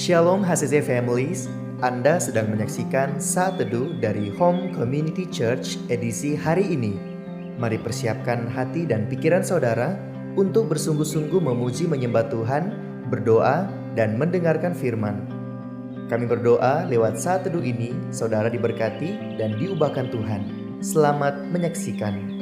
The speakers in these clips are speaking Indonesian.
Shalom HCC Families, Anda sedang menyaksikan Saat Teduh dari Home Community Church edisi hari ini. Mari persiapkan hati dan pikiran saudara untuk bersungguh-sungguh memuji menyembah Tuhan, berdoa, dan mendengarkan firman. Kami berdoa lewat Saat Teduh ini, saudara diberkati dan diubahkan Tuhan. Selamat menyaksikan.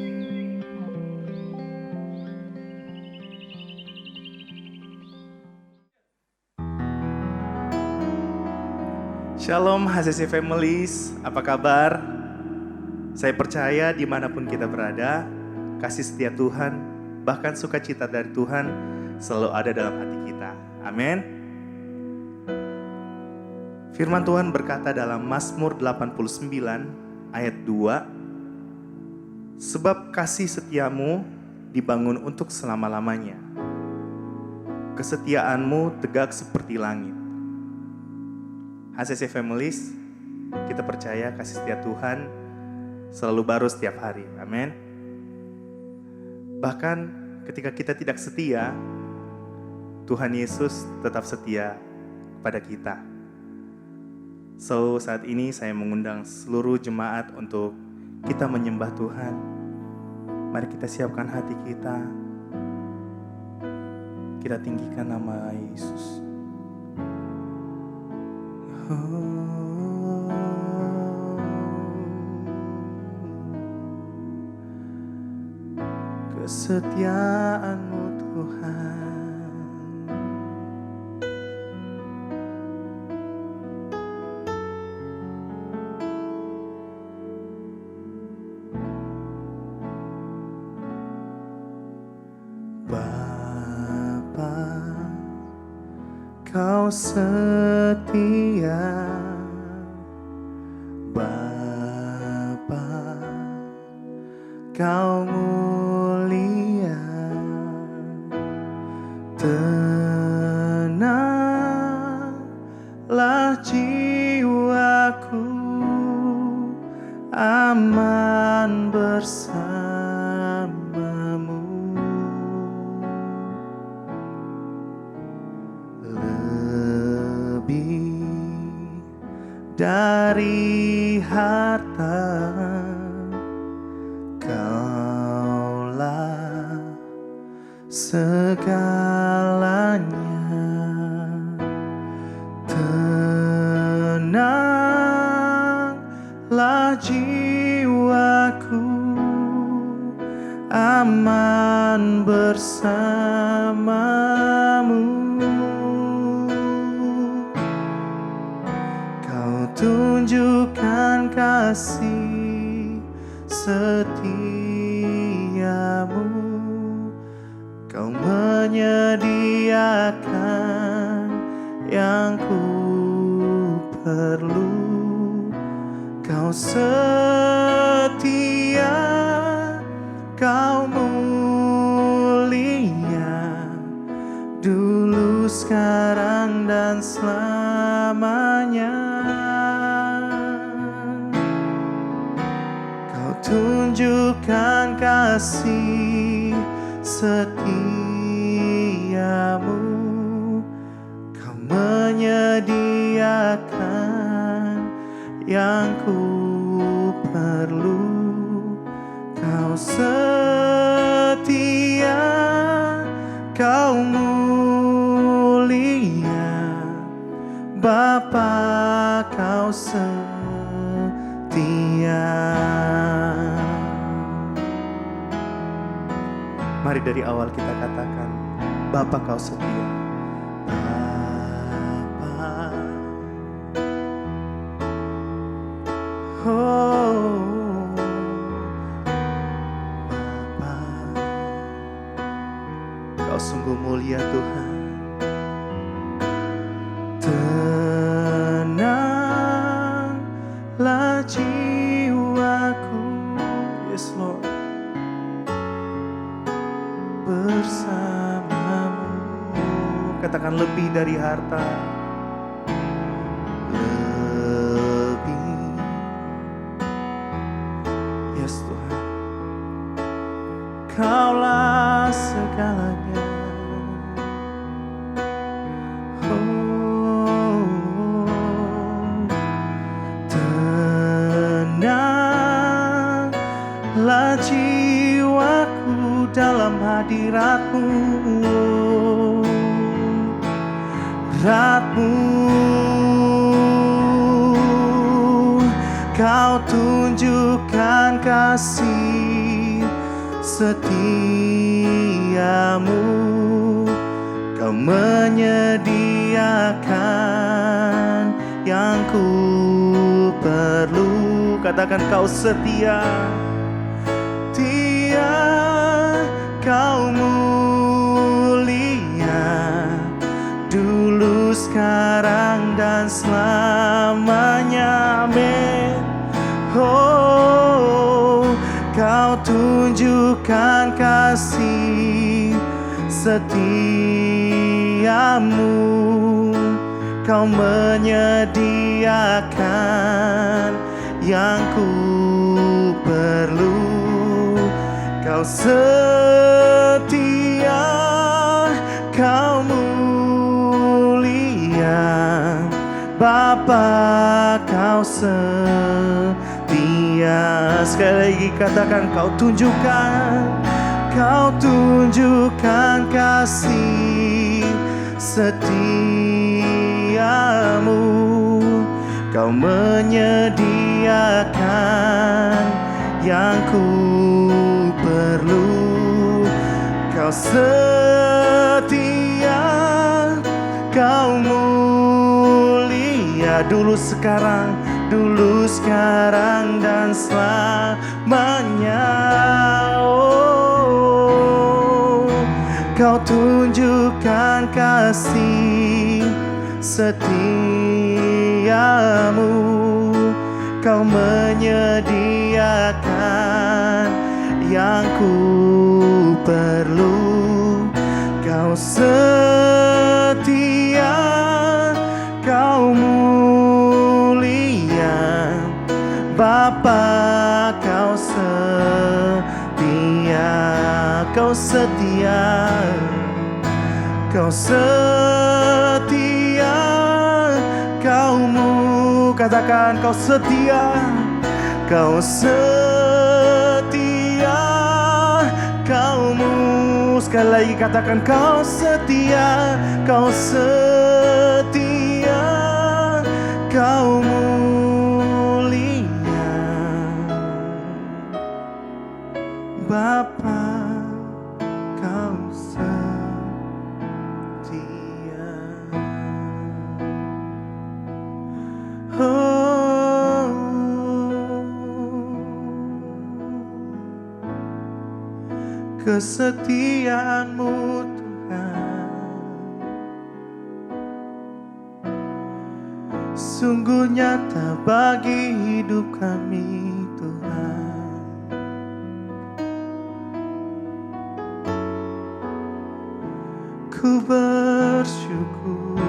Shalom HCC Families, apa kabar? Saya percaya dimanapun kita berada, kasih setia Tuhan, bahkan sukacita dari Tuhan selalu ada dalam hati kita. Amin. Firman Tuhan berkata dalam Mazmur 89 ayat 2, sebab kasih setiamu dibangun untuk selama-lamanya. Kesetiaanmu tegak seperti langit. HCC Families, kita percaya kasih setia Tuhan selalu baru setiap hari. Amin. Bahkan ketika kita tidak setia, Tuhan Yesus tetap setia kepada kita. So, saat ini saya mengundang seluruh jemaat untuk kita menyembah Tuhan. Mari kita siapkan hati kita. Kita tinggikan nama Yesus. Kesetiaan-Mu Tuhan, Bapa, Kau setia. Bapa, Kau mulia. Tenanglah jiwaku, aman bersamamu. Lebih dari harta, Kaulah segalanya. Tenanglah jiwaku, aman bersamamu. Kau tunjukkan kasih setiamu, Kau menyediakan yang ku perlu. Kau setia, Kau mulia, dulu, sekarang, dan selamanya. Kau tunjukkan kasih setiamu, Kau menyediakan yang ku perlu. Kau setia, Kau mulia, Bapa, Kau setia. Mari dari awal kita katakan, Bapa, Kau setia. Bapa, oh, Bapa, Kau sungguh mulia Tuhan. Tenanglah jiwaku, yes Lord, bersamamu. Katakan lebih dari harta, lebih, yes Tuhan, Kaulah segalanya. Oh, dalam hadirat-Mu, hadirat-Mu. Kau tunjukkan kasih setiamu, Kau menyediakan yang ku perlu. Katakan Kau setia, setia, Kau mulia, dulu, sekarang, dan selamanya. Amin. Oh, Kau tunjukkan kasih setiamu, Kau menyediakan yang ku perlu. Kau setia, Kau mulia, Bapa, Kau setia. Sekali lagi katakan, Kau tunjukkan kasih setiamu, Kau menyediakan yang ku perlu. Kau setia, Kau mulia, dulu, sekarang, dan selamanya. Oh, Kau tunjukkan kasih setiamu, Kau menyediakan yang ku perlu. Kau setia, Kau mulia, Bapa, Kau setia. Kau setia, Kau setia, katakan Kau setia, Kau setia, Kau-Mu. Sekali lagi katakan Kau setia, Kau setia, Kau mulia, Bapa, Kau setia. Oh, kesetiaan-Mu Tuhan sungguh nyata bagi hidup kami Tuhan. Ku bersyukur,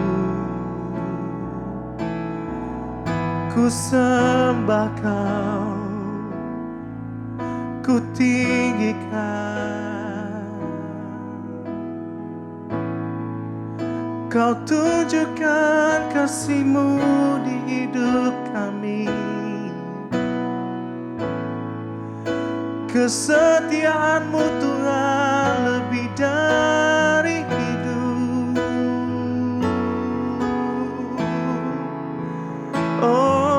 ku sembah Kau, ku tinggikan. Kau tunjukkan kasih-Mu di hidup kami. Kesetiaan-Mu Tuhan lebih dari hidup. Oh,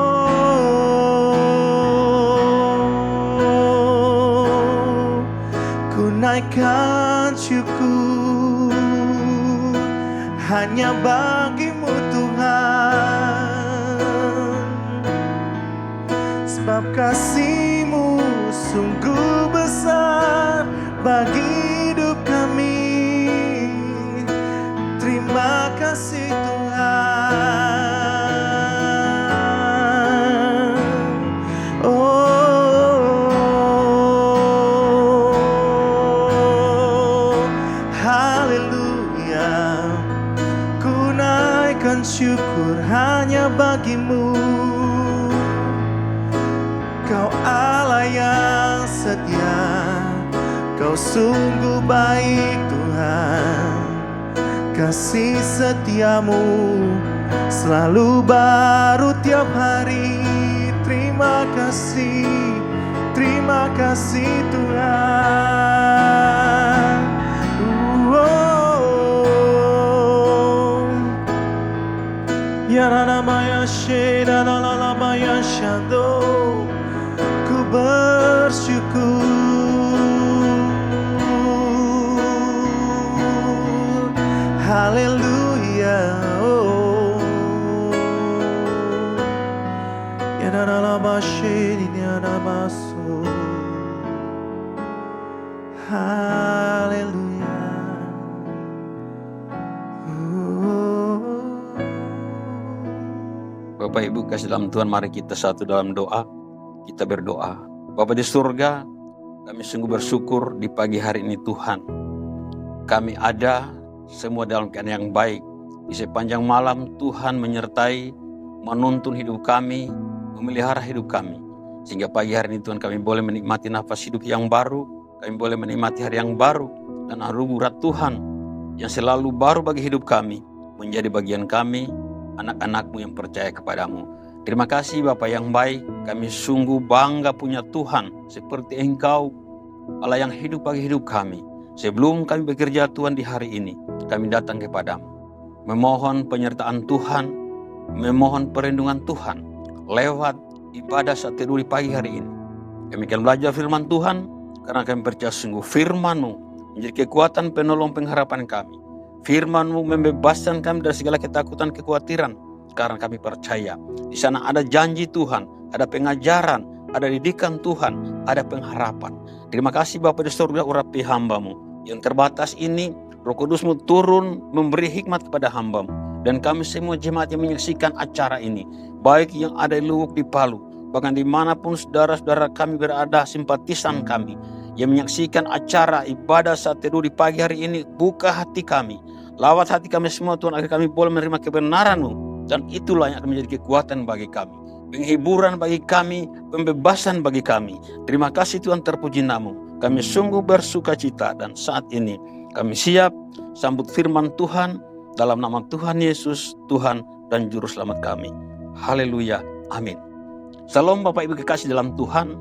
ku naikkan syukur hanya bagi-Mu Tuhan, sebab kasih-Mu sungguh besar bagi hidup kami. Terima kasih Tuhan. Oh, haleluya. Ku naikkan syukur hanya bagi-Mu. Kau Allah yang setia, Kau sungguh baik Tuhan. Kasih setiamu selalu baru tiap hari. Terima kasih Tuhan. sheda la la la maya shando. Ku bersyukur. Haleluya. Oh. Ya la la la shedi ya la baso. Haleluya. Bapak Ibu kasih dalam Tuhan, mari kita satu dalam doa. Kita berdoa. Bapa di surga, kami sungguh bersyukur di pagi hari ini Tuhan. Kami ada semua dalam keadaan yang baik. Di sepanjang malam Tuhan menyertai, menuntun hidup kami, memelihara hidup kami. Sehingga pagi hari ini Tuhan kami boleh menikmati nafas hidup yang baru. Kami boleh menikmati hari yang baru. Dan anugerah Tuhan yang selalu baru bagi hidup kami menjadi bagian kami, anak-anak-Mu yang percaya kepadamu. Terima kasih Bapa yang baik, kami sungguh bangga punya Tuhan seperti Engkau, Allah yang hidup bagi hidup kami. Sebelum kami bekerja Tuhan di hari ini, kami datang kepadamu, memohon penyertaan Tuhan, memohon perlindungan Tuhan, lewat ibadah saat teduh di pagi hari ini. Kami akan belajar firman Tuhan, karena kami percaya sungguh firman-Mu menjadi kekuatan penolong pengharapan kami. Firman-Mu membebaskan kami dari segala ketakutan, kekhawatiran, karena kami percaya di sana ada janji Tuhan, ada pengajaran, ada didikan Tuhan, ada pengharapan. Terima kasih Bapa di surga, urapi hamba-Mu yang terbatas ini. Roh Kudus-Mu turun memberi hikmat kepada hamba-Mu, dan kami semua jemaat yang menyaksikan acara ini, baik yang ada di Luwuk, di Palu, bahkan dimanapun saudara-saudara kami berada, simpatisan kami yang menyaksikan acara ibadah saat teduh di pagi hari ini. Buka hati kami, lawat hati kami semua Tuhan, agar kami boleh menerima kebenaran-Mu. Dan itulah yang akan menjadi kekuatan bagi kami, penghiburan bagi kami, pembebasan bagi kami. Terima kasih Tuhan, terpuji nama-Mu. Kami sungguh bersuka cita, dan saat ini kami siap sambut firman Tuhan dalam nama Tuhan Yesus, Tuhan dan Juru Selamat kami. Haleluya, amin. Salam Bapak Ibu kekasih dalam Tuhan,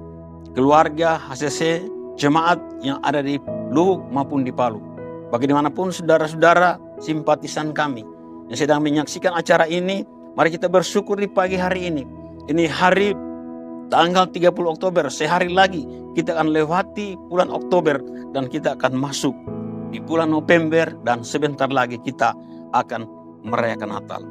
keluarga HCC, jemaat yang ada di Luwuk maupun di Palu. Bagaimanapun saudara-saudara simpatisan kami yang sedang menyaksikan acara ini, mari kita bersyukur di pagi hari ini. Ini hari tanggal 30 Oktober, sehari lagi kita akan lewati bulan Oktober dan kita akan masuk di bulan November, dan sebentar lagi kita akan merayakan Natal.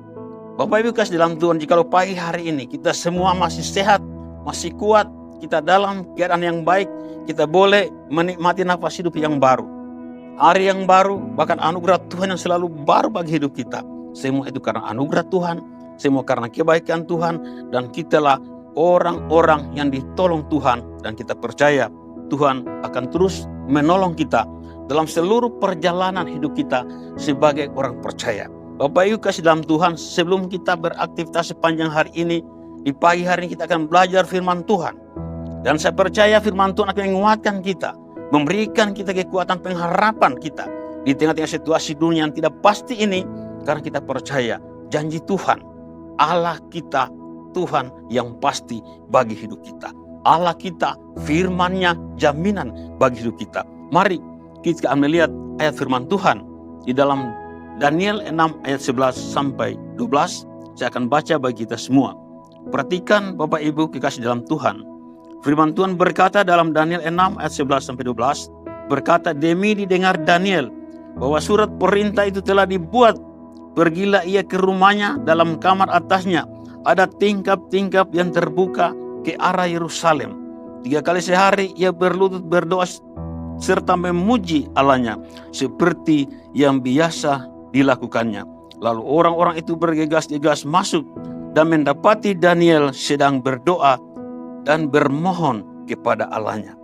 Bapak Ibu kasih dalam Tuhan, jikalau pagi hari ini kita semua masih sehat, masih kuat, kita dalam keadaan yang baik, kita boleh menikmati nafas hidup yang baru, hari yang baru, bahkan anugerah Tuhan yang selalu baru bagi hidup kita. Semua itu karena anugerah Tuhan, semua karena kebaikan Tuhan, dan kitalah orang-orang yang ditolong Tuhan, dan kita percaya Tuhan akan terus menolong kita dalam seluruh perjalanan hidup kita sebagai orang percaya. Bapak Ibu kasih dalam Tuhan, sebelum kita beraktivitas sepanjang hari ini, di pagi hari ini kita akan belajar firman Tuhan. Dan saya percaya firman Tuhan akan menguatkan kita, memberikan kita kekuatan pengharapan kita di tengah-tengah situasi dunia yang tidak pasti ini. Karena kita percaya janji Tuhan, Allah kita Tuhan yang pasti bagi hidup kita. Allah kita, firman-Nya jaminan bagi hidup kita. Mari kita akan melihat ayat firman Tuhan di dalam Daniel 6 ayat 11 sampai 12. Saya akan baca bagi kita semua. Perhatikan Bapak Ibu kekasih dalam Tuhan. Firman Tuhan berkata dalam Daniel 6 ayat 11 sampai 12, berkata, demi didengar Daniel bahwa surat perintah itu telah dibuat, pergilah ia ke rumahnya, dalam kamar atasnya ada tingkap-tingkap yang terbuka ke arah Yerusalem. 3 kali sehari ia berlutut berdoa serta memuji Allahnya seperti yang biasa dilakukannya. Lalu orang-orang itu bergegas-gegas masuk dan mendapati Daniel sedang berdoa dan bermohon kepada Allahnya.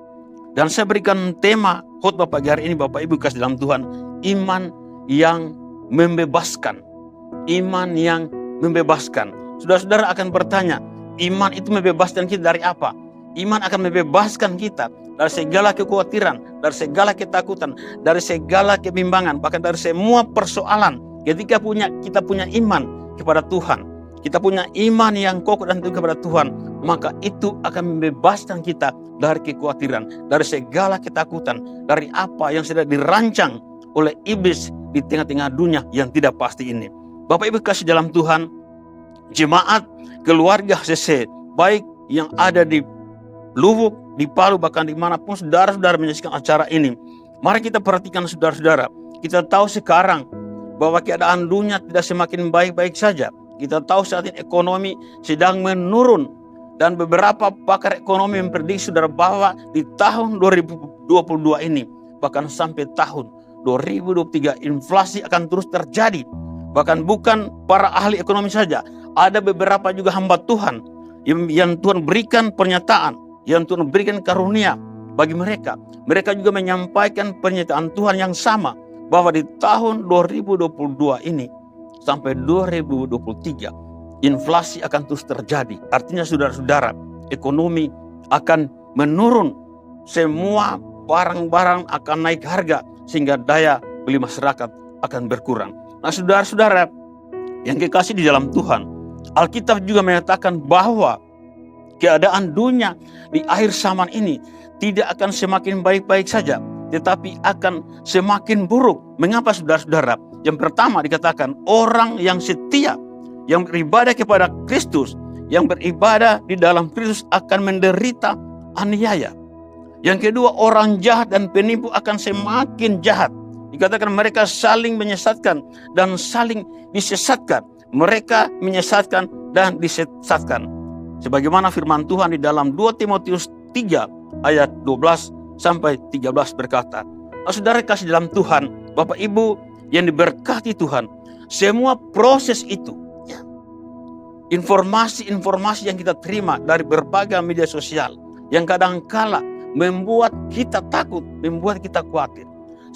Dan saya berikan tema khotbah pagi hari ini Bapak Ibu kasih dalam Tuhan, iman yang membebaskan. Iman yang membebaskan. Saudara-saudara akan bertanya, iman itu membebaskan kita dari apa? Iman akan membebaskan kita dari segala kekhawatiran, dari segala ketakutan, dari segala kebimbangan, bahkan dari semua persoalan. Ketika kita punya iman kepada Tuhan, kita punya iman yang kokoh dan teguh kepada Tuhan, maka itu akan membebaskan kita dari kekhawatiran, dari segala ketakutan, dari apa yang sudah dirancang oleh iblis di tengah-tengah dunia yang tidak pasti ini. Bapak Ibu kasih dalam Tuhan, jemaat keluarga HCC, baik yang ada di Luwuk, di Palu, bahkan dimanapun saudara-saudara menyaksikan acara ini. Mari kita perhatikan saudara-saudara. Kita tahu sekarang bahwa keadaan dunia tidak semakin baik-baik saja. Kita tahu saat ini ekonomi sedang menurun. Dan beberapa pakar ekonomi memprediksi saudara bahwa di tahun 2022 ini, bahkan sampai tahun 2023, inflasi akan terus terjadi. Bahkan bukan para ahli ekonomi saja, ada beberapa juga hamba Tuhan yang Tuhan berikan pernyataan, yang Tuhan berikan karunia bagi mereka. Mereka juga menyampaikan pernyataan Tuhan yang sama, bahwa di tahun 2022 ini sampai 2023, inflasi akan terus terjadi. Artinya saudara-saudara, ekonomi akan menurun. Semua barang-barang akan naik harga, sehingga daya beli masyarakat akan berkurang. Nah saudara-saudara yang kekasih di dalam Tuhan, Alkitab juga menyatakan bahwa keadaan dunia di akhir zaman ini tidak akan semakin baik-baik saja, tetapi akan semakin buruk. Mengapa saudara-saudara? Yang pertama dikatakan orang yang setia, yang beribadah kepada Kristus, yang beribadah di dalam Kristus akan menderita aniaya. Yang kedua, orang jahat dan penipu akan semakin jahat. Dikatakan mereka saling menyesatkan dan saling disesatkan. Mereka menyesatkan dan disesatkan. Sebagaimana firman Tuhan di dalam 2 Timotius 3 ayat 12 sampai 13 berkata, saudara kasih dalam Tuhan, Bapak Ibu yang diberkati Tuhan, semua proses itu, informasi-informasi yang kita terima dari berbagai media sosial yang kadang-kala membuat kita takut, membuat kita khawatir.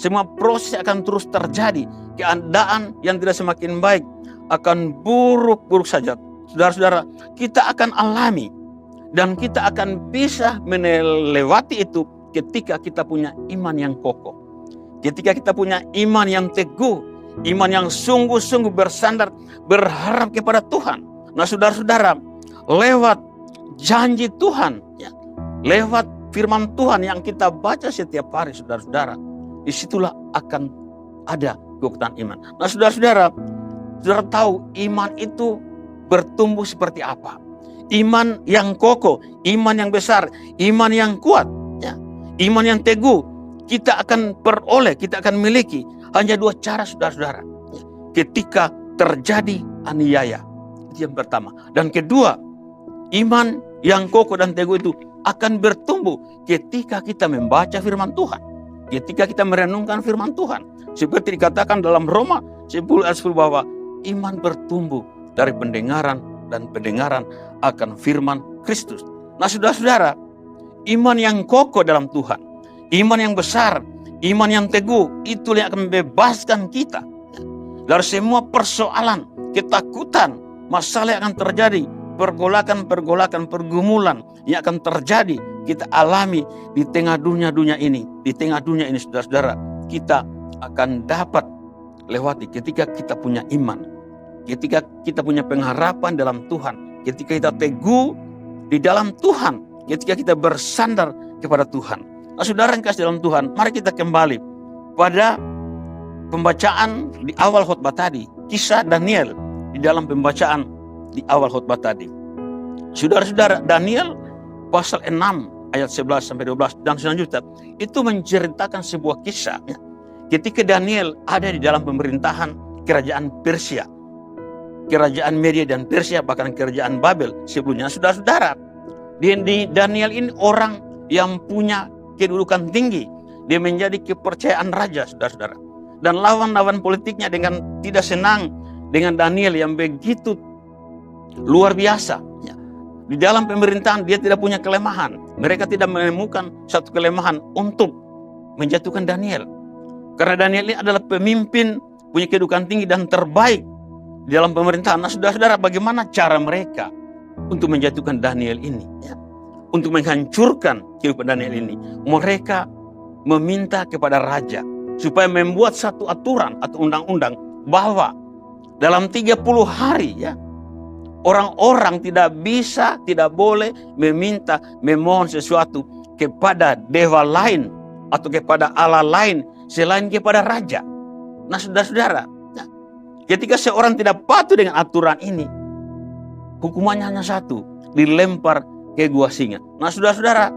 Semua proses akan terus terjadi. Keadaan yang tidak semakin baik akan buruk-buruk saja. Saudara-saudara, kita akan alami dan kita akan bisa melewati itu ketika kita punya iman yang kokoh. Ketika kita punya iman yang teguh, iman yang sungguh-sungguh bersandar, berharap kepada Tuhan. Nah saudara-saudara, lewat janji Tuhan, lewat firman Tuhan yang kita baca setiap hari, saudara-saudara, disitulah akan ada kekuatan iman. Nah saudara-saudara, saudara tahu iman itu bertumbuh seperti apa? Iman yang kokoh, iman yang besar, iman yang kuat, iman yang teguh, kita akan peroleh, kita akan miliki hanya dua cara, saudara-saudara. Ketika terjadi aniaya, itu yang pertama. Dan kedua, iman yang kokoh dan teguh itu akan bertumbuh ketika kita membaca firman Tuhan, ketika kita merenungkan firman Tuhan. Seperti dikatakan dalam Roma 10 ayat 10 bahwa iman bertumbuh dari pendengaran dan pendengaran akan firman Kristus. Nah saudara-saudara, iman yang kokoh dalam Tuhan, iman yang besar, iman yang teguh, itulah yang akan membebaskan kita dari semua persoalan, ketakutan, masalah yang akan terjadi, pergolakan-pergolakan, pergumulan yang akan terjadi, kita alami di tengah dunia ini. Di tengah dunia ini, saudara-saudara, kita akan dapat lewati ketika kita punya iman, ketika kita punya pengharapan dalam Tuhan, ketika kita teguh di dalam Tuhan, ketika kita bersandar kepada Tuhan. Nah, saudara yang kasih dalam Tuhan, mari kita kembali pada pembacaan di awal khotbah tadi, kisah Daniel di dalam pembacaan di awal khotbah tadi. Saudara-saudara, Daniel pasal 6 ayat 11 sampai 12 dan selanjutnya itu menceritakan sebuah kisah ketika Daniel ada di dalam pemerintahan kerajaan Persia, kerajaan Media dan Persia, bahkan kerajaan Babel sebelumnya. Saudara-saudara, di Daniel ini orang yang punya kedudukan tinggi, dia menjadi kepercayaan raja, saudara-saudara. Dan lawan-lawan politiknya dengan tidak senang dengan Daniel yang begitu luar biasa. Di dalam pemerintahan dia tidak punya kelemahan. Mereka tidak menemukan satu kelemahan untuk menjatuhkan Daniel. Karena Daniel ini adalah pemimpin, punya kedudukan tinggi dan terbaik di dalam pemerintahan. Nah saudara-saudara, bagaimana cara mereka untuk menjatuhkan Daniel ini? Untuk menghancurkan kehidupan Daniel ini. Mereka meminta kepada raja supaya membuat satu aturan atau undang-undang bahwa dalam 30 hari orang-orang tidak boleh memohon sesuatu kepada dewa lain atau kepada Allah lain selain kepada raja. Nah saudara-saudara, ketika seorang tidak patuh dengan aturan ini, hukumannya hanya satu, dilempar ke gua singa. Nah saudara-saudara,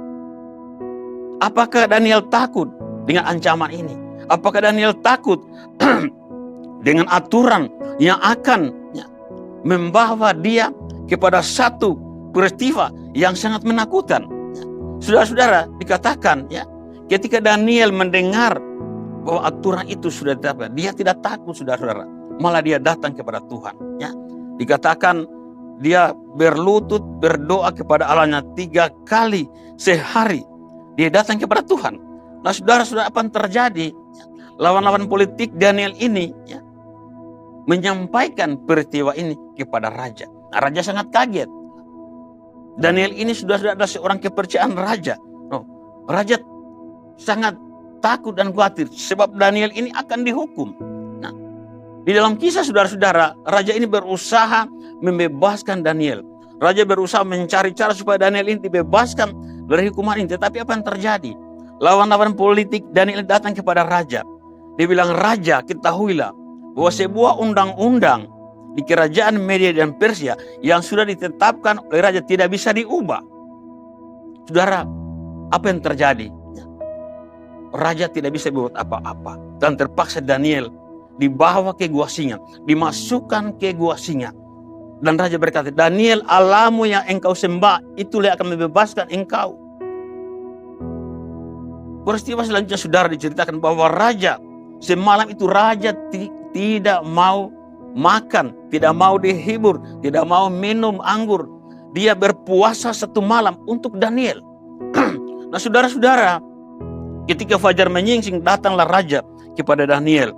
apakah Daniel takut dengan ancaman ini? Apakah Daniel takut dengan aturan yang akan membawa dia kepada satu peristiwa yang sangat menakutkan? Saudara-saudara, dikatakan ketika Daniel mendengar bahwa aturan itu sudah ditetapkan, dia tidak takut, saudara-saudara. Malah dia datang kepada Tuhan. Dikatakan dia berlutut berdoa kepada Allahnya 3 kali sehari. Dia datang kepada Tuhan. Nah saudara-saudara, apa yang terjadi? Lawan-lawan politik Daniel ini menyampaikan peristiwa ini kepada raja. Nah, raja sangat kaget. Daniel ini sudah ada seorang kepercayaan raja. Raja sangat takut dan khawatir sebab Daniel ini akan dihukum. Nah, di dalam kisah saudara-saudara, raja ini berusaha membebaskan Daniel. Raja berusaha mencari cara supaya Daniel ini dibebaskan dari hukuman ini. Tetapi apa yang terjadi? Lawan-lawan politik Daniel datang kepada raja. Dia bilang, "Raja, ketahuilah bahwa sebuah undang-undang di kerajaan Media dan Persia yang sudah ditetapkan oleh raja tidak bisa diubah." Saudara, apa yang terjadi? Raja tidak bisa berbuat apa-apa. Dan terpaksa Daniel dibawa ke gua singa, dimasukkan ke gua singa. Dan raja berkata, "Daniel, Allahmu yang engkau sembah itulah yang akan membebaskan engkau." Peristiwa selanjutnya saudara diceritakan bahwa raja semalam itu raja tidak mau makan, tidak mau dihibur, tidak mau minum anggur. Dia berpuasa 1 malam untuk Daniel. Nah saudara-saudara, ketika fajar menyingsing datanglah raja kepada Daniel.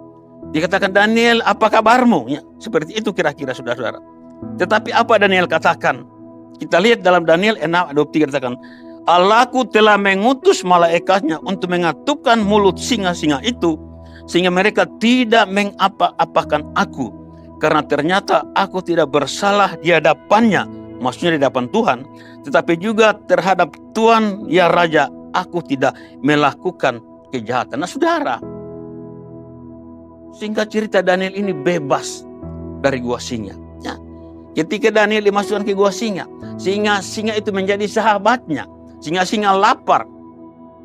Dikatakan, "Daniel, apa kabarmu?" Seperti itu kira-kira saudara-saudara. Tetapi apa Daniel katakan? Kita lihat dalam Daniel 6:23 dikatakan, "Allahku telah mengutus malaikatnya untuk mengatupkan mulut singa-singa itu, sehingga mereka tidak mengapa-apakan aku. Karena ternyata aku tidak bersalah di hadapannya," maksudnya di hadapan Tuhan, "tetapi juga terhadap Tuhan ya Raja, aku tidak melakukan kejahatan." Nah saudara, singkat cerita Daniel ini bebas dari gua singa. Ketika Daniel dimasukkan ke gua singa, singa itu menjadi sahabatnya. Singa-singa lapar.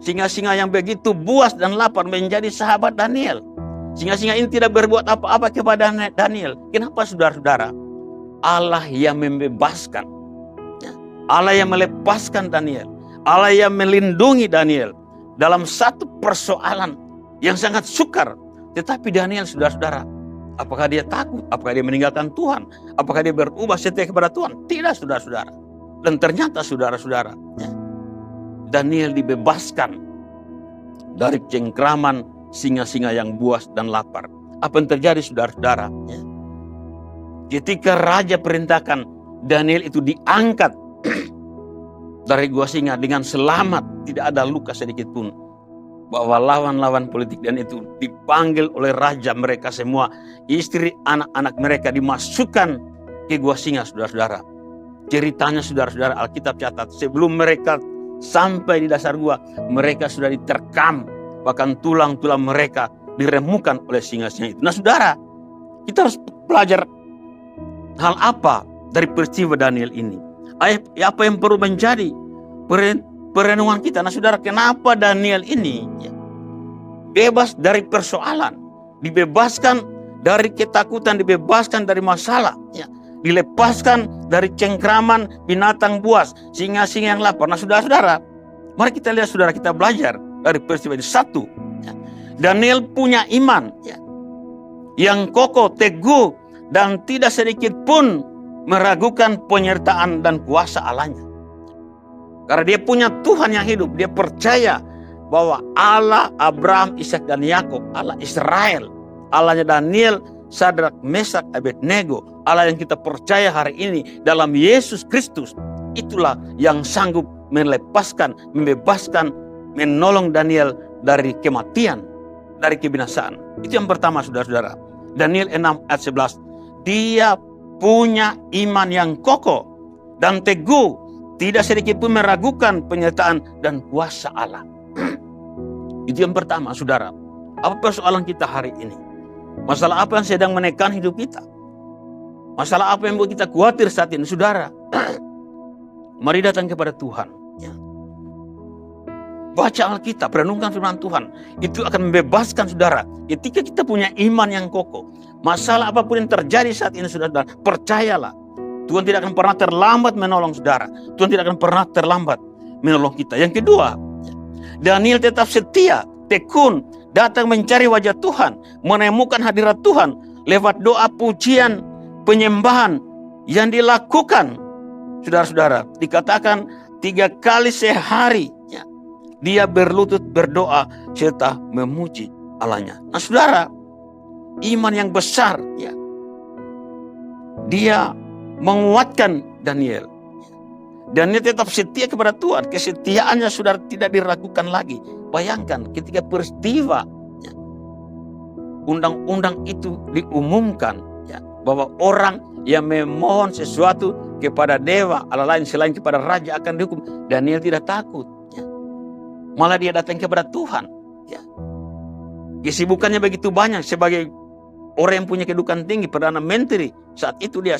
Singa-singa yang begitu buas dan lapar menjadi sahabat Daniel. Singa-singa ini tidak berbuat apa-apa kepada Daniel. Kenapa saudara-saudara? Allah yang membebaskan. Allah yang melepaskan Daniel. Allah yang melindungi Daniel dalam satu persoalan yang sangat sukar. Tetapi Daniel, saudara-saudara, apakah dia takut? Apakah dia meninggalkan Tuhan? Apakah dia berubah setia kepada Tuhan? Tidak, saudara-saudara. Dan ternyata saudara-saudara, Daniel dibebaskan dari cengkraman singa-singa yang buas dan lapar. Apa yang terjadi saudara-saudara? Ketika raja perintahkan Daniel itu diangkat dari gua singa dengan selamat, tidak ada luka sedikit pun. Bahwa lawan-lawan politik dan itu dipanggil oleh raja, mereka semua, istri, anak-anak mereka dimasukkan ke gua singa, saudara-saudara. Ceritanya saudara-saudara, Alkitab catat, sebelum mereka sampai di dasar gua, mereka sudah diterkam, bahkan tulang-tulang mereka diremukan oleh singa-singa itu. Nah saudara, kita harus belajar hal apa dari peristiwa Daniel ini? Apa yang perlu menjadi perenungan kita? Nah saudara, kenapa Daniel ini bebas dari persoalan, dibebaskan dari ketakutan, dibebaskan dari masalah, dilepaskan dari cengkraman binatang buas, singa-singa yang lapar. Nah saudara-saudara, mari kita lihat saudara, kita belajar dari peristiwa ini. Satu, Daniel punya iman yang kokoh, teguh, dan tidak sedikit pun meragukan penyertaan dan kuasa Allahnya. Karena dia punya Tuhan yang hidup, dia percaya bahwa Allah Abraham, Ishak dan Yakub, Allah Israel, Allahnya Daniel, Sadrak, Mesak, Abednego, Allah yang kita percaya hari ini dalam Yesus Kristus, itulah yang sanggup melepaskan, membebaskan, menolong Daniel dari kematian, dari kebinasaan. Itu yang pertama saudara-saudara. Daniel 6 ayat 11. Dia punya iman yang kokoh dan teguh, tidak sedikit pun meragukan penyertaan dan kuasa Allah. Itu yang pertama saudara. Apa persoalan kita hari ini? Masalah apa yang sedang menekan hidup kita? Masalah apa yang membuat kita khawatir saat ini? Saudara, mari datang kepada Tuhan. Ya. Baca Alkitab, renungkan firman Tuhan. Itu akan membebaskan saudara. Ketika kita punya iman yang kokoh, masalah apapun yang terjadi saat ini, saudara, percayalah. Tuhan tidak akan pernah terlambat menolong saudara. Tuhan tidak akan pernah terlambat menolong kita. Yang kedua, Daniel tetap setia, tekun, datang mencari wajah Tuhan, menemukan hadirat Tuhan lewat doa, pujian, penyembahan yang dilakukan. Saudara-saudara, dikatakan 3 kali sehari ya, dia berlutut berdoa serta memuji Allahnya. Nah saudara, iman yang besar ya, dia menguatkan Daniel. Daniel tetap setia kepada Tuhan. Kesetiaannya saudara tidak diragukan lagi. Bayangkan ketika peristiwa ya, undang-undang itu diumumkan ya, bahwa orang yang memohon sesuatu kepada dewa Allah lain selain kepada raja akan dihukum. Daniel tidak takut ya. Malah dia datang kepada Tuhan ya. Kesibukannya begitu banyak sebagai orang yang punya kedudukan tinggi, Perdana Menteri. Saat itu dia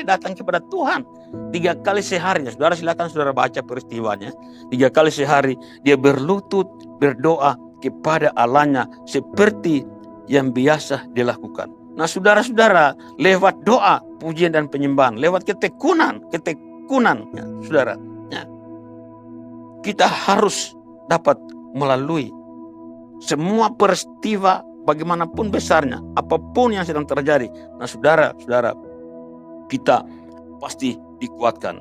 datang kepada Tuhan 3 kali sehari. Saudara silakan saudara baca peristiwanya. 3 kali sehari dia berlutut berdoa kepada Allahnya seperti yang biasa dilakukan. Nah saudara-saudara, lewat doa, pujian dan penyembahan, lewat ketekunan ya, saudara, ya, kita harus dapat melalui semua peristiwa bagaimanapun besarnya, apapun yang sedang terjadi. Nah saudara-saudara, kita pasti dikuatkan.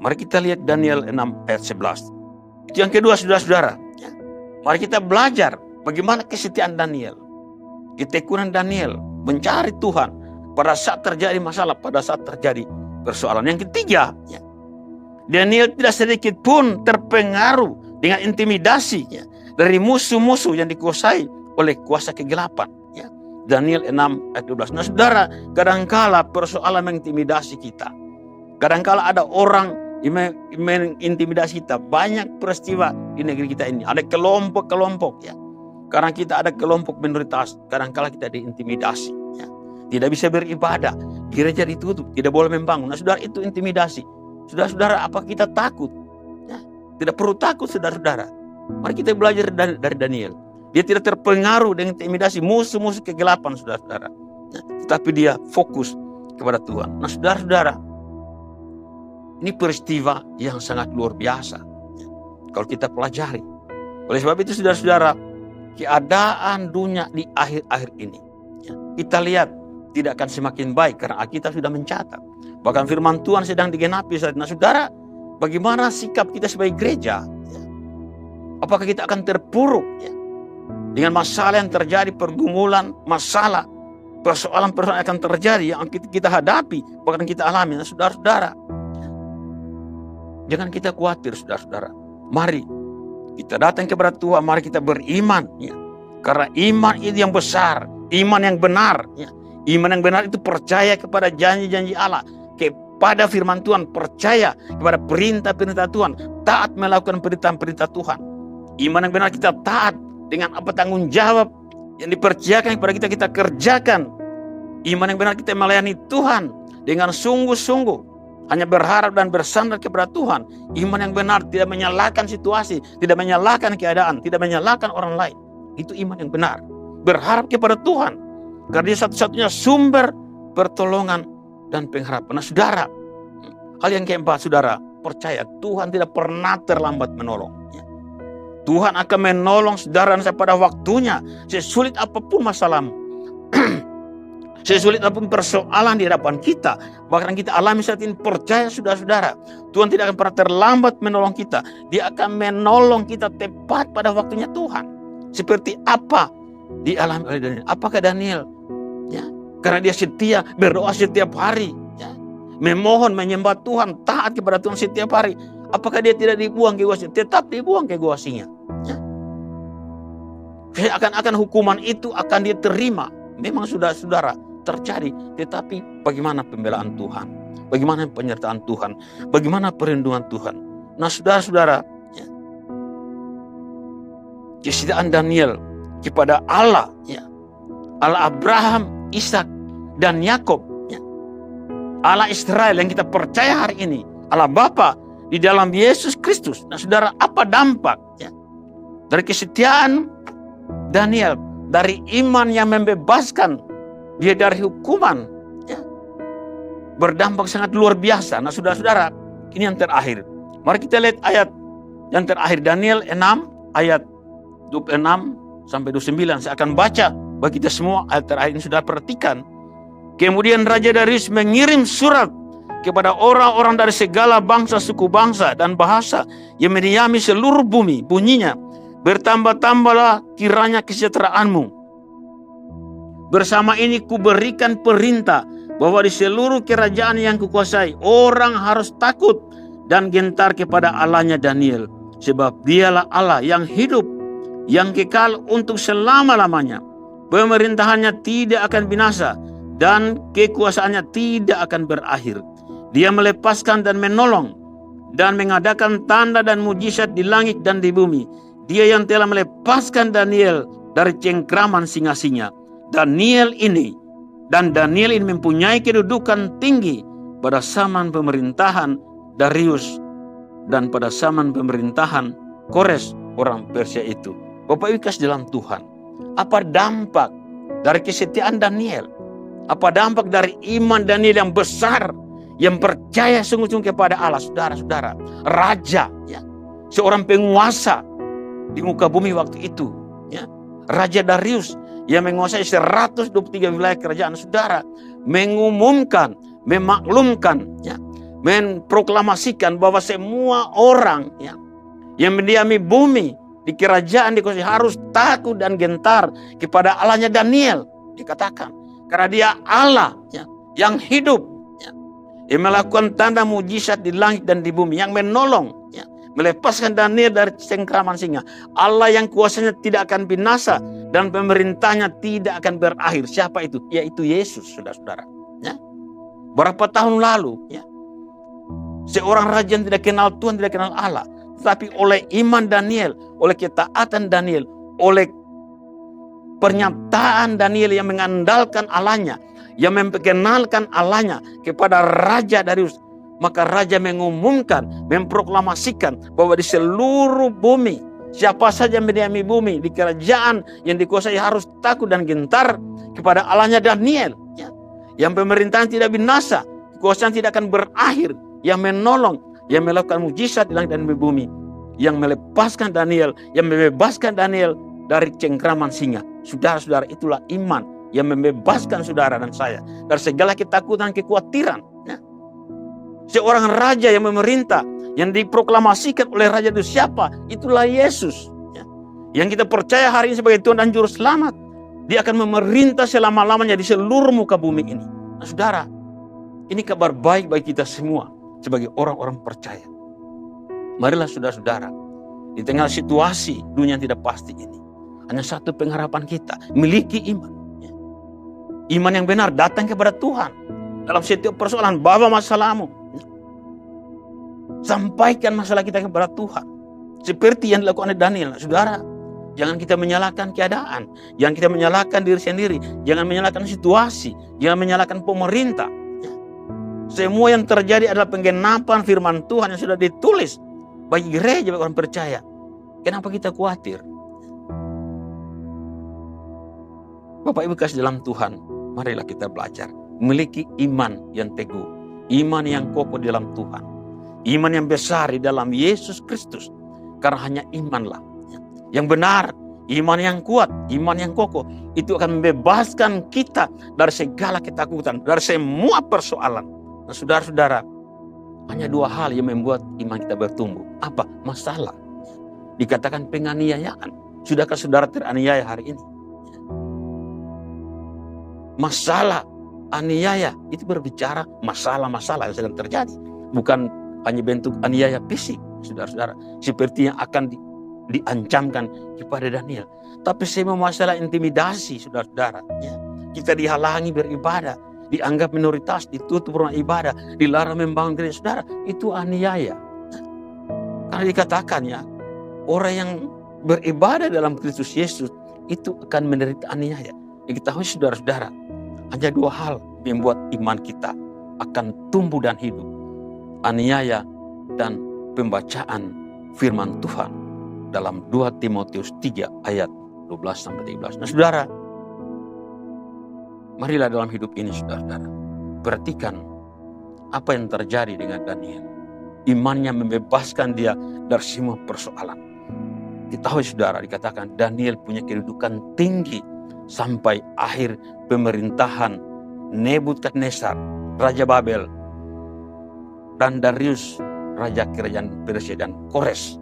Mari kita lihat Daniel 6 ayat 11. Yang kedua saudara-saudara, ya, mari kita belajar bagaimana kesetiaan Daniel, ketekunan Daniel, mencari Tuhan pada saat terjadi masalah, pada saat terjadi persoalan. Yang ketiga, ya, Daniel tidak sedikit pun terpengaruh dengan intimidasi ya, dari musuh-musuh yang dikuasai oleh kuasa kegelapan. Ya. Daniel 6 ayat 12. Nah saudara, kadangkala persoalan mengintimidasi kita. Kadangkala ada orang yang mengintimidasi kita. Banyak peristiwa di negeri kita ini. Ada kelompok-kelompok ya. Karena kita ada kelompok minoritas, kadangkala kita diintimidasi. Ya. Tidak bisa beribadah, gereja ditutup, tidak boleh membangun. Nah saudara, itu intimidasi. Saudara-saudara, apa kita takut? Ya. Tidak perlu takut saudara-saudara. Mari kita belajar dari Daniel. Dia tidak terpengaruh dengan intimidasi musuh-musuh kegelapan saudara-saudara. Ya. Tetapi dia fokus kepada Tuhan. Nah saudara-saudara, ini peristiwa yang sangat luar biasa. Ya. Kalau kita pelajari. Oleh sebab itu saudara-saudara, keadaan dunia di akhir-akhir ini ya, kita lihat tidak akan semakin baik karena Alkitab sudah mencatat. Bahkan firman Tuhan sedang digenapi saat ini. Nah saudara, bagaimana sikap kita sebagai gereja? Ya? Apakah kita akan terpuruk ya, dengan masalah yang terjadi, pergumulan, masalah, persoalan-persoalan yang akan terjadi yang kita hadapi, bahkan kita alami. Nah saudara-saudara, ya, jangan kita khawatir saudara-saudara. Mari kita datang kepada Tuhan, mari kita beriman ya. Karena iman itu yang besar, iman yang benar ya. Iman yang benar itu percaya kepada janji-janji Allah, kepada firman Tuhan, percaya kepada perintah-perintah Tuhan, taat melakukan perintah-perintah Tuhan. Iman yang benar kita taat dengan apa tanggung jawab yang dipercayakan kepada kita, kita kerjakan. Iman yang benar kita melayani Tuhan dengan sungguh-sungguh, hanya berharap dan bersandar kepada Tuhan. Iman yang benar tidak menyalahkan situasi, tidak menyalahkan keadaan, tidak menyalahkan orang lain. Itu iman yang benar. Berharap kepada Tuhan, karena dia satu-satunya sumber pertolongan dan pengharapan. Nah saudara, hal yang keempat saudara, percaya Tuhan tidak pernah terlambat menolong. Tuhan akan menolong saudara dan saya pada waktunya. Sesulit apapun masalahmu, sesulit apapun persoalan di hadapan kita, bahkan kita alami saat ini, percaya saudara-saudara, Tuhan tidak akan pernah terlambat menolong kita. Dia akan menolong kita tepat pada waktunya Tuhan. Seperti apa dialami oleh Daniel? Apakah Daniel? Ya, karena dia setia, berdoa setiap hari, ya, memohon, menyembah Tuhan, taat kepada Tuhan setiap hari. Apakah dia tidak dibuang kekuasaan? Tetap dibuang kekuasaannya. Ya. Akan hukuman itu akan diterima. Memang sudah saudara terjadi, tetapi bagaimana pembelaan Tuhan, bagaimana penyertaan Tuhan, bagaimana perlindungan Tuhan. Nah saudara-saudara, ya, kesetiaan Daniel kepada Allah, ya, Allah Abraham, Ishak dan Yakub, ya, Allah Israel yang kita percaya hari ini, Allah Bapa di dalam Yesus Kristus. Nah saudara, apa dampak dari kesetiaan Daniel, dari iman yang membebaskan dia dari hukuman, berdampak sangat luar biasa. Nah saudara-saudara, ini yang terakhir. Mari kita lihat ayat yang terakhir, Daniel 6 ayat 26 sampai 29. Saya akan baca bagi kita semua ayat terakhir ini, sudah perhatikan. Kemudian Raja Darius mengirim surat kepada orang-orang dari segala bangsa, suku bangsa, dan bahasa yang mendiami seluruh bumi. Bunyinya, bertambah-tambahlah kiranya kesejahteraanmu. Bersama ini kuberikan perintah bahwa di seluruh kerajaan yang kukuasai, orang harus takut dan gentar kepada Allahnya Daniel. Sebab dialah Allah yang hidup, yang kekal untuk selama-lamanya. Pemerintahannya tidak akan binasa dan kekuasaannya tidak akan berakhir. Dia melepaskan dan menolong dan mengadakan tanda dan mujizat di langit dan di bumi. Dia yang telah melepaskan Daniel dari cengkraman singa-singa. Daniel ini mempunyai kedudukan tinggi pada zaman pemerintahan Darius dan pada zaman pemerintahan Kores orang Persia itu. Bapak Ibu kasih dalam Tuhan, apa dampak dari kesetiaan Daniel? Apa dampak dari iman Daniel yang besar, yang percaya sungguh-sungguh kepada Allah? Saudara-saudara, raja, seorang penguasa di muka bumi waktu itu, Raja Darius yang menguasai 123 wilayah kerajaan, saudara, mengumumkan, memaklumkan, memproklamasikan bahwa semua orang yang mendiami bumi di kerajaan dikuasai harus takut dan gentar kepada Allahnya Daniel. Dikatakan, karena dia Allah yang hidup, yang melakukan tanda mujizat di langit dan di bumi, yang menolong, melepaskan Daniel dari cengkraman singa. Allah yang kuasanya tidak akan binasa dan pemerintahnya tidak akan berakhir. Siapa itu? Yaitu Yesus, saudara-saudara. Berapa tahun lalu, seorang raja yang tidak kenal Tuhan, tidak kenal Allah, tetapi oleh iman Daniel, oleh ketaatan Daniel, oleh pernyataan Daniel yang mengandalkan Allahnya, yang memperkenalkan Allahnya kepada Raja Darius, maka Raja mengumumkan, memproklamasikan bahwa di seluruh bumi, siapa saja yang mendiami bumi di kerajaan yang dikuasai harus takut dan gentar kepada Allahnya Daniel, yang pemerintahan tidak binasa, kekuasaan tidak akan berakhir, yang menolong, yang melakukan mujizat di langit dan di bumi, yang melepaskan Daniel, yang membebaskan Daniel dari cengkraman singa. Saudara-saudara, itulah iman yang membebaskan saudara dan saya dari segala ketakutan, kekhawatiran. Seorang raja yang memerintah, yang diproklamasikan oleh raja itu siapa? Itulah Yesus, yang kita percaya hari ini sebagai Tuhan dan Juru Selamat. Dia akan memerintah selama-lamanya di seluruh muka bumi ini. Nah, saudara, ini kabar baik bagi kita semua sebagai orang-orang percaya. Marilah saudara-saudara, di tengah situasi dunia yang tidak pasti ini, hanya satu pengharapan kita, miliki iman. Iman yang benar datang kepada Tuhan dalam setiap persoalan. Bawa masalahmu, sampaikan masalah kita kepada Tuhan, seperti yang dilakukan oleh Daniel. Saudara, jangan kita menyalahkan keadaan, jangan kita menyalahkan diri sendiri, jangan menyalahkan situasi, jangan menyalahkan pemerintah. Semua yang terjadi adalah penggenapan firman Tuhan yang sudah ditulis bagi gereja, bagi orang percaya. Kenapa kita khawatir? Bapak Ibu kasih dalam Tuhan, marilah kita belajar memiliki iman yang teguh, iman yang kokoh di dalam Tuhan, iman yang besar di dalam Yesus Kristus. Karena hanya imanlah yang benar, iman yang kuat, iman yang kokoh, itu akan membebaskan kita dari segala ketakutan, dari semua persoalan. Nah, saudara-saudara, hanya dua hal yang membuat iman kita bertumbuh. Apa? Masalah. Dikatakan penganiayaan. Sudahkah saudara teraniaya hari ini? Masalah, aniaya, itu berbicara masalah-masalah yang sedang terjadi. Bukan hanya bentuk aniaya fisik, saudara-saudara, seperti yang akan diancamkan kepada Daniel. Tapi semua masalah intimidasi, saudara-saudara. Kita dihalangi beribadah, dianggap minoritas, ditutup rumah ibadah, dilarang membangun gereja, saudara, itu aniaya. Karena dikatakan orang yang beribadah dalam Kristus Yesus itu akan menderita aniaya. Diketahui saudara-saudara, hanya dua hal membuat iman kita akan tumbuh dan hidup. Aniaya dan pembacaan firman Tuhan dalam 2 Timotius 3 ayat 12-13. Nah saudara, marilah dalam hidup ini saudara-saudara, perhatikan apa yang terjadi dengan Daniel. Imannya membebaskan dia dari semua persoalan. Diketahui saudara, dikatakan Daniel punya kedudukan tinggi sampai akhir pemerintahan Nebukadnezar, Raja Babel, dan Darius, Raja Kerajaan Persia, dan Kores,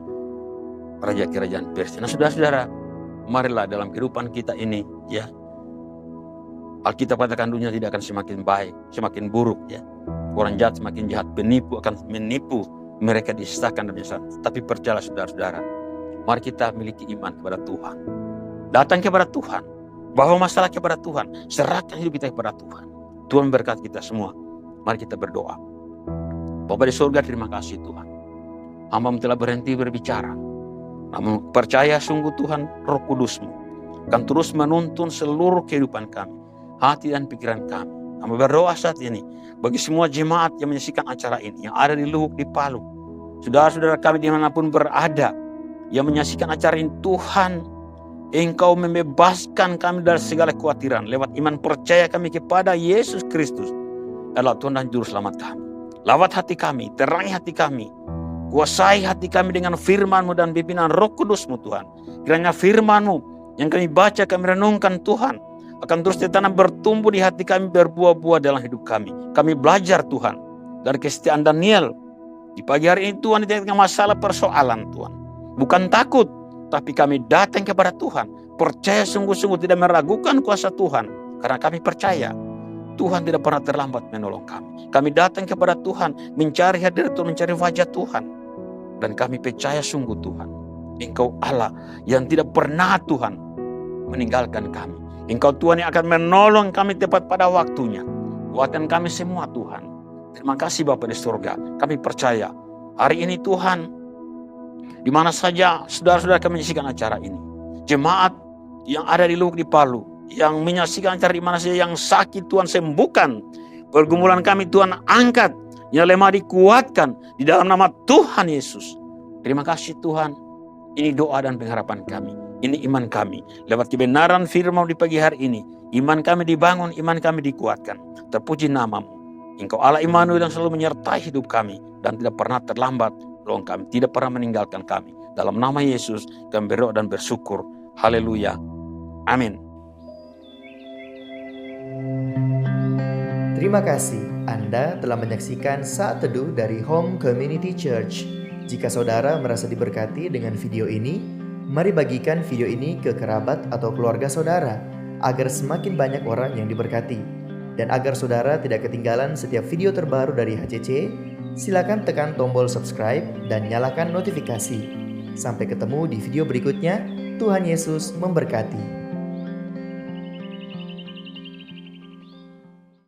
Raja Kerajaan Persia. Nah saudara-saudara, marilah dalam kehidupan kita ini, ya, Alkitab katakan dunia tidak akan semakin baik, semakin buruk, ya. Orang jahat semakin jahat, penipu akan menipu, mereka disesakan dan menyesatkan. Tapi percayalah saudara-saudara, mari kita miliki iman kepada Tuhan. Datang kepada Tuhan, bawa masalah kepada Tuhan, serahkan hidup kita kepada Tuhan. Tuhan berkati kita semua. Mari kita berdoa. Bapa di surga, terima kasih Tuhan. Hamba telah berhenti berbicara. Namun percaya sungguh Tuhan, Roh Kudus-Mu akan terus menuntun seluruh kehidupan kami, hati dan pikiran kami. Hamba berdoa saat ini bagi semua jemaat yang menyaksikan acara ini, yang ada di Luhuk, di Palu, saudara-saudara kami dimanapun berada yang menyaksikan acara ini, Tuhan, Engkau membebaskan kami dari segala kekhawatiran lewat iman percaya kami kepada Yesus Kristus adalah Tuhan dan Juru Selamat kami. Lawat hati kami, terangi hati kami, kuasai hati kami dengan firman-Mu dan pimpinan Roh Kudus-Mu Tuhan. Kiranya firman-Mu yang kami baca, kami renungkan Tuhan, akan terus ditanam bertumbuh di hati kami, berbuah-buah dalam hidup kami. Kami belajar Tuhan dari kesetiaan Daniel. Di pagi hari ini Tuhan, di tengah masalah persoalan Tuhan, bukan takut, tapi kami datang kepada Tuhan, percaya sungguh-sungguh, tidak meragukan kuasa Tuhan, karena kami percaya Tuhan tidak pernah terlambat menolong kami. Kami datang kepada Tuhan, mencari hadirat Tuhan, mencari wajah Tuhan, dan kami percaya sungguh Tuhan, Engkau Allah yang tidak pernah Tuhan meninggalkan kami. Engkau Tuhan yang akan menolong kami tepat pada waktunya. Kuatkan kami semua Tuhan. Terima kasih Bapa di surga. Kami percaya hari ini Tuhan, di mana saja saudara-saudara kami menyaksikan acara ini, jemaat yang ada di Luhuk, di Palu, yang menyaksikan acara di mana saja, yang sakit Tuhan sembuhkan, pergumulan kami Tuhan angkat, yang lemah dikuatkan di dalam nama Tuhan Yesus. Terima kasih Tuhan. Ini doa dan pengharapan kami. Ini iman kami. Lewat kebenaran firman di pagi hari ini, iman kami dibangun, iman kami dikuatkan. Terpuji nama-Mu. Engkau Allah Immanuel yang selalu menyertai hidup kami dan tidak pernah terlambat menolong kami, tidak pernah meninggalkan kami. Dalam nama Yesus kami berdoa dan bersyukur. Haleluya. Amin. Terima kasih Anda telah menyaksikan Saat Teduh dari Home Community Church. Jika saudara merasa diberkati dengan video ini, mari bagikan video ini ke kerabat atau keluarga saudara, agar semakin banyak orang yang diberkati. Dan agar saudara tidak ketinggalan setiap video terbaru dari HCC, silakan tekan tombol subscribe dan nyalakan notifikasi. Sampai ketemu di video berikutnya. Tuhan Yesus memberkati.